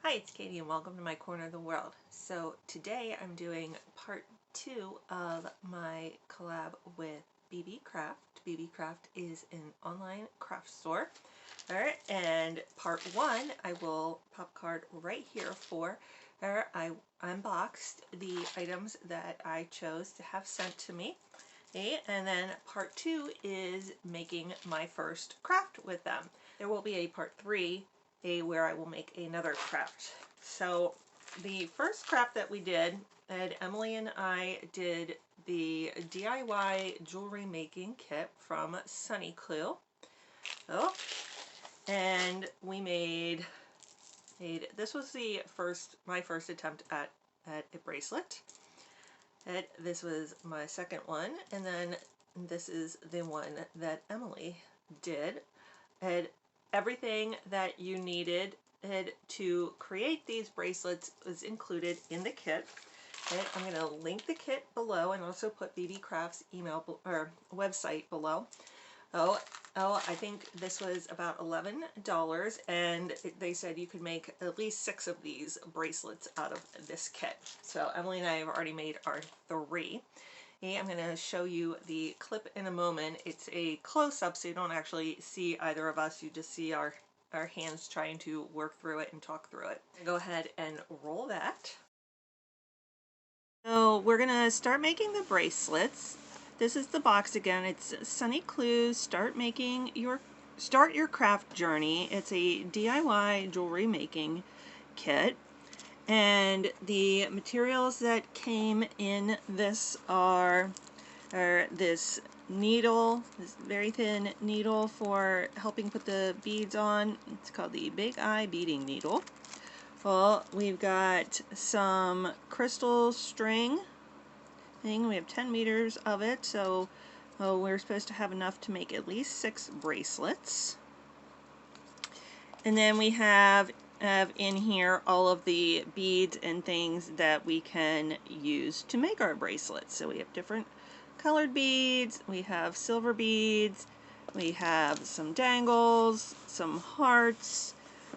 Hi, it's Katie and welcome to my corner of the world. So today I'm doing part 2 of my collab with Beebeecraft. Beebeecraft is an online craft store. Alright, and part 1 I will pop card right here for where I unboxed the items that I chose to have sent to me. Okay, and then part 2 is making my first craft with them. There will be a part 3 where I will make another craft. So the first craft that we did, and Emily and I did the DIY jewelry making kit from Sunny Clue. Oh, and we made this was my first attempt at a bracelet. And this was my second one, and then this is the one that Emily did. And everything that you needed to create these bracelets was included in the kit. And I'm going to link the kit below and also put Beebeecraft's email or website below. I think this was about $11, and they said you could make at least 6 of these bracelets out of this kit. So Emily and I have already made our 3. And I'm going to show you the clip in a moment. It's a close-up, so you don't actually see either of us. You just see our hands trying to work through it and talk through it. Go ahead and roll that. So we're going to start making the bracelets. This is the box again. It's Sunny Clues. Start your craft journey. It's a DIY jewelry making kit. And the materials that came in this are this needle, this very thin needle for helping put the beads on. It's called the Big Eye Beading Needle. Well, we've got some crystal string. We have 10 meters of it, so we're supposed to have enough to make at least 6 bracelets. And then we have in here all of the beads and things that we can use to make our bracelets. So we have different colored beads, we have silver beads, we have some dangles, some hearts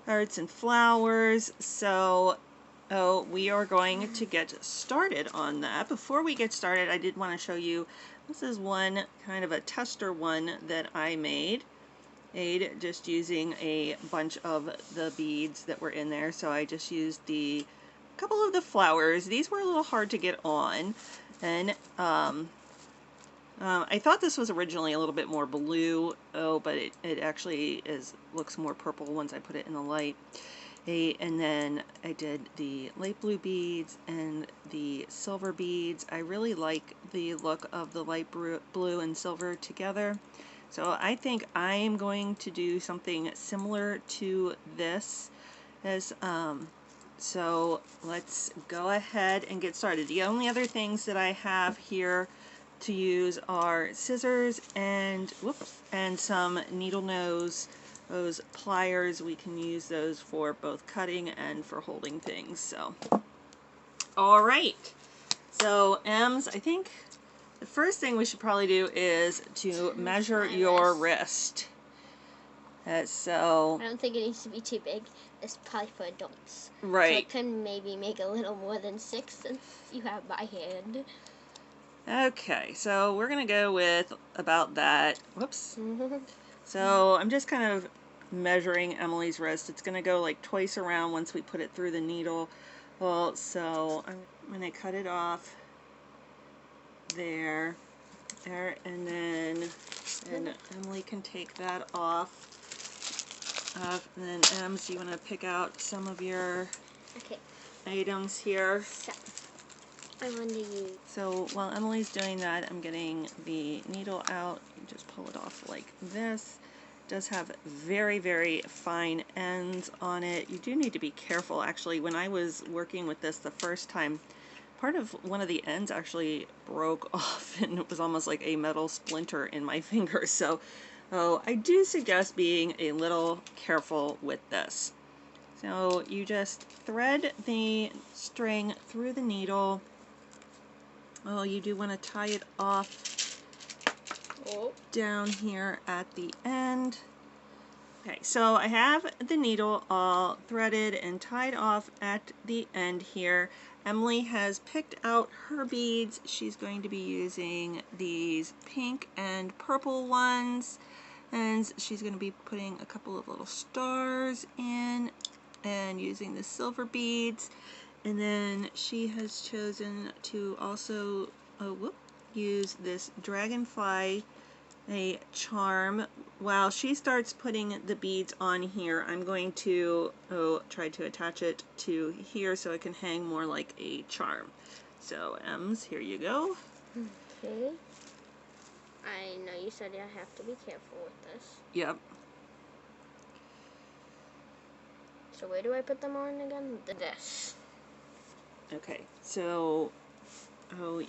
and flowers. So we are going to get started on that. Before we get started, I did want to show you, this is one kind of a tester one that I made. Just using a bunch of the beads that were in there. So I just used a couple of the flowers. These were a little hard to get on, and I thought this was originally a little bit more blue, but it actually looks more purple once I put it in the light. And then I did the light blue beads and the silver beads. I really like the look of the light blue and silver together. So I think I'm going to do something similar to this. So let's go ahead and get started. The only other things that I have here to use are scissors and some needle nose. Those pliers, we can use those for both cutting and for holding things. So, all right. So, Ems, I think the first thing we should probably do is to measure your wrist. So I don't think it needs to be too big. It's probably for adults. Right. So it can maybe make a little more than 6 since you have by hand. Okay, so we're going to go with about that. Whoops. So I'm just kind of measuring Emily's wrist. It's going to go like twice around once we put it through the needle. Well, so I'm going to cut it off there, and then Emily can take that off. And then Ems, you want to pick out some of your items here. So I want to use. So while Emily's doing that, I'm getting the needle out. You just pull it off like this. It does have very, very fine ends on it. You do need to be careful. Actually, when I was working with this the first time, part of one of the ends actually broke off, and it was almost like a metal splinter in my finger. So I do suggest being a little careful with this. So you just thread the string through the needle. You do want to tie it off down here at the end. Okay, so I have the needle all threaded and tied off at the end here. Emily has picked out her beads. She's going to be using these pink and purple ones, and she's going to be putting a couple of little stars in and using the silver beads. And then she has chosen to also use this dragonfly charm. While she starts putting the beads on here, I'm going to try to attach it to here so it can hang more like a charm. So Ems, here you go. Okay. I know you said I have to be careful with this. Yep. So where do I put them on again? This. Okay, so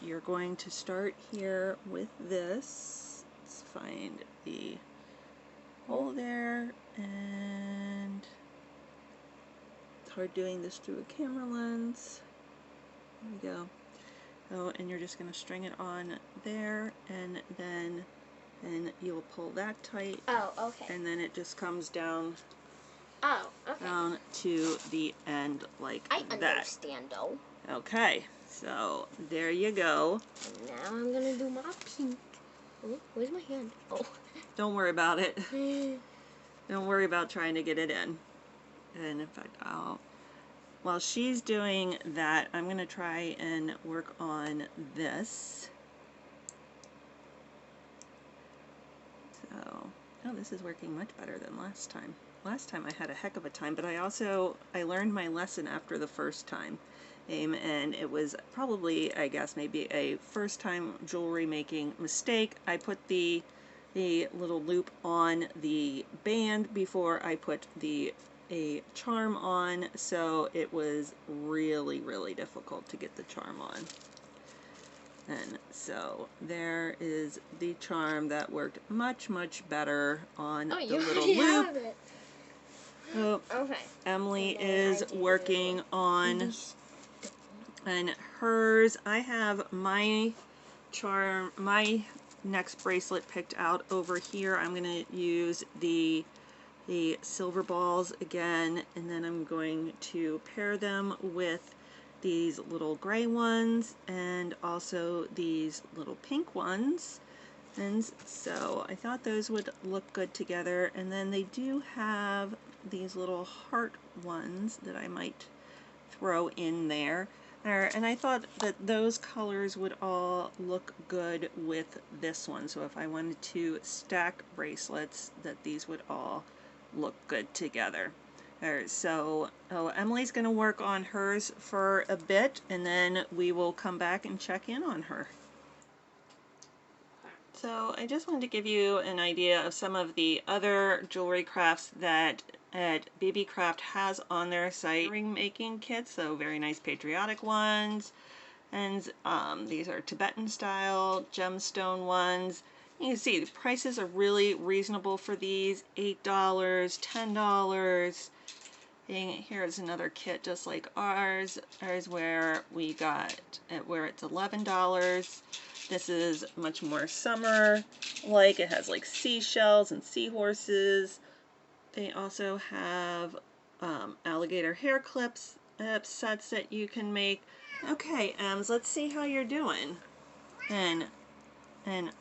you're going to start here with this. Let's find the hole there, and it's hard doing this through a camera lens. There we go. Oh, and you're just going to string it on there, and then you'll pull that tight. Oh, okay. And then it just comes down. Oh, okay. Down to the end like that. I understand though. Okay, so there you go. And now I'm gonna do my pink. Oh, where's my hand? Oh. Don't worry about it. Don't worry about trying to get it in. And in fact, while she's doing that, I'm going to try and work on this. So, this is working much better than last time. Last time I had a heck of a time, but I learned my lesson after the first time. And it was probably, I guess, maybe a first time jewelry making mistake. I put the little loop on the band before I put a charm on, so it was really, really difficult to get the charm on. And so there is the charm that worked much, much better on the little loop. Have it. Oh, Okay. Emily is working on and hers. I have my charm, my next bracelet picked out over here. I'm going to use the silver balls again, and then I'm going to pair them with these little gray ones and also these little pink ones. And so I thought those would look good together. And then they do have these little heart ones that I might throw in there. And I thought that those colors would all look good with this one. So if I wanted to stack bracelets, that these would all look good together. So Emily's going to work on hers for a bit, and then we will come back and check in on her. So I just wanted to give you an idea of some of the other jewelry crafts that Beebeecraft has on their site. Ring making kits, so very nice patriotic ones, and these are Tibetan style gemstone ones. You can see the prices are really reasonable for these, $8, $10. Here's another kit just like ours where we got where it's $11. This is much more summer like. It has like seashells and seahorses. They also have alligator hair clips sets that you can make. Okay, Ems, let's see how you're doing. And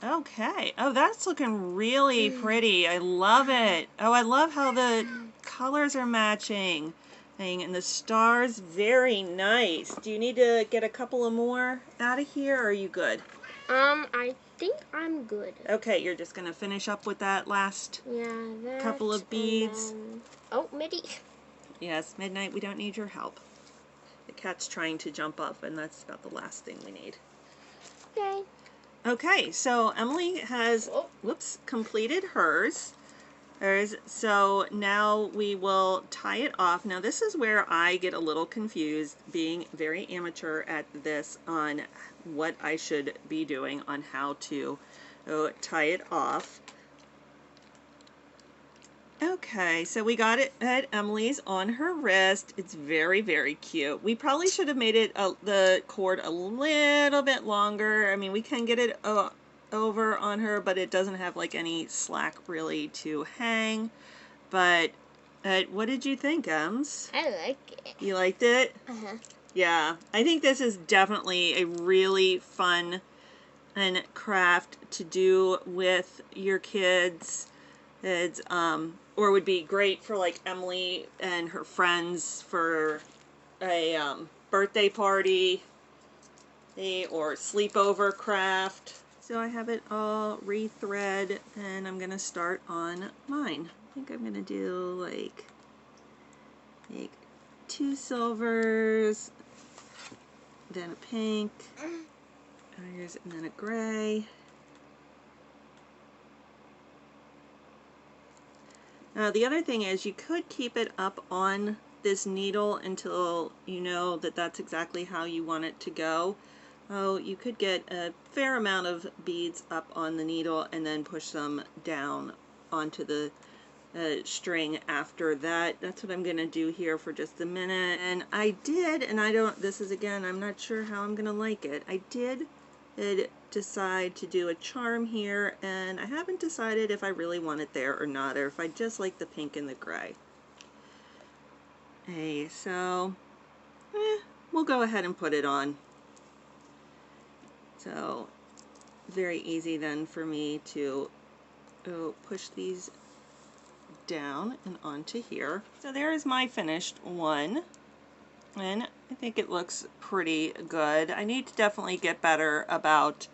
okay. Oh, that's looking really pretty. I love it. Oh, I love how the colors are matching. And the stars, very nice. Do you need to get a couple of more out of here, or are you good? I think I'm good. Okay, you're just going to finish up with that last couple of beads. Then... Oh, Midi. Yes, Midnight, we don't need your help. The cat's trying to jump up, and that's about the last thing we need. Okay. Okay, so Emily has, completed hers. So now we will tie it off. Now this is where I get a little confused, being very amateur at this, on what I should be doing on how to tie it off. Okay, so we got it at Emily's on her wrist. It's very, very cute. We probably should have made it the cord a little bit longer. I mean, we can get it over on her, but it doesn't have like any slack really to hang. But what did you think, Ems? I like it. You liked it? Uh-huh. Yeah, I think this is definitely a really fun and craft to do with your kids. It's or would be great for like Emily and her friends for a birthday party or sleepover craft. So I have it all rethread and I'm gonna start on mine. I think I'm gonna do like 2 silvers, then a pink, and then a gray. Now the other thing is you could keep it up on this needle until you know that that's exactly how you want it to go. Oh, you could get a fair amount of beads up on the needle and then push them down onto the string after that. That's what I'm going to do here for just a minute. And I did, and I don't, this is again, I'm not sure how I'm going to like it. I did decide to do a charm here, and I haven't decided if I really want it there or not, or if I just like the pink and the gray. Hey, so we'll go ahead and put it on. So very easy then for me to push these down and onto here. So there is my finished one, and I think it looks pretty good. I need to definitely get better about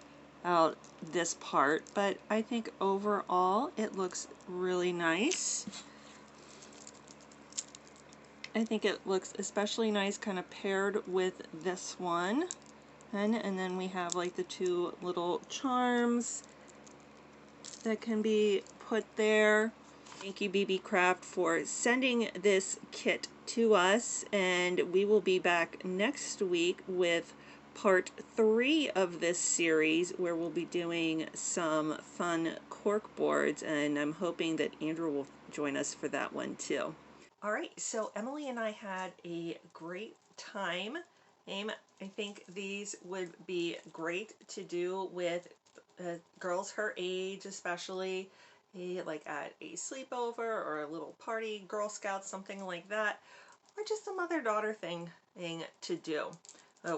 this part, but I think overall it looks really nice. I think it looks especially nice kind of paired with this one. And then we have like the 2 little charms that can be put there. Thank you, Beebeecraft, for sending this kit to us, and we will be back next week with part 3 of this series, where we'll be doing some fun cork boards, and I'm hoping that Andrew will join us for that one too. All right, so Emily and I had a great time. I think these would be great to do with girls her age, especially like at a sleepover or a little party, Girl Scouts, something like that, or just a mother-daughter thing to do.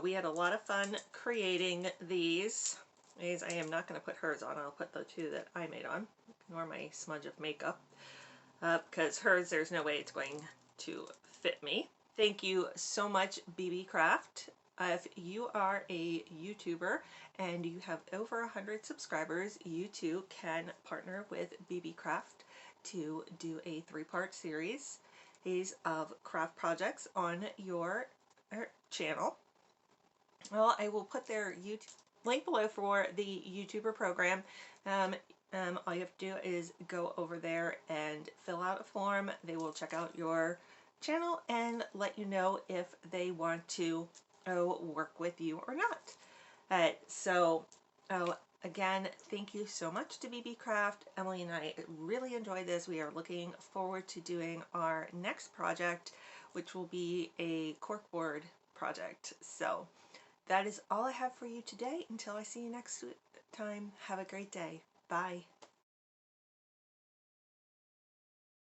We had a lot of fun creating these. I am not going to put hers on. I'll put the 2 that I made on. Ignore my smudge of makeup. Because hers, there's no way it's going to fit me. Thank you so much, Beebeecraft. If you are a YouTuber and you have over 100 subscribers, you too can partner with Beebeecraft to do a 3-part series of craft projects on your channel. Well, I will put their YouTube link below for the YouTuber program. All you have to do is go over there and fill out a form. They will check out your channel and let you know if they want to work with you or not. Again, thank you so much to Beebeecraft. Emily and I really enjoyed this. We are looking forward to doing our next project, which will be a corkboard project. So that is all I have for you today. Until I see you next time, have a great day. Bye.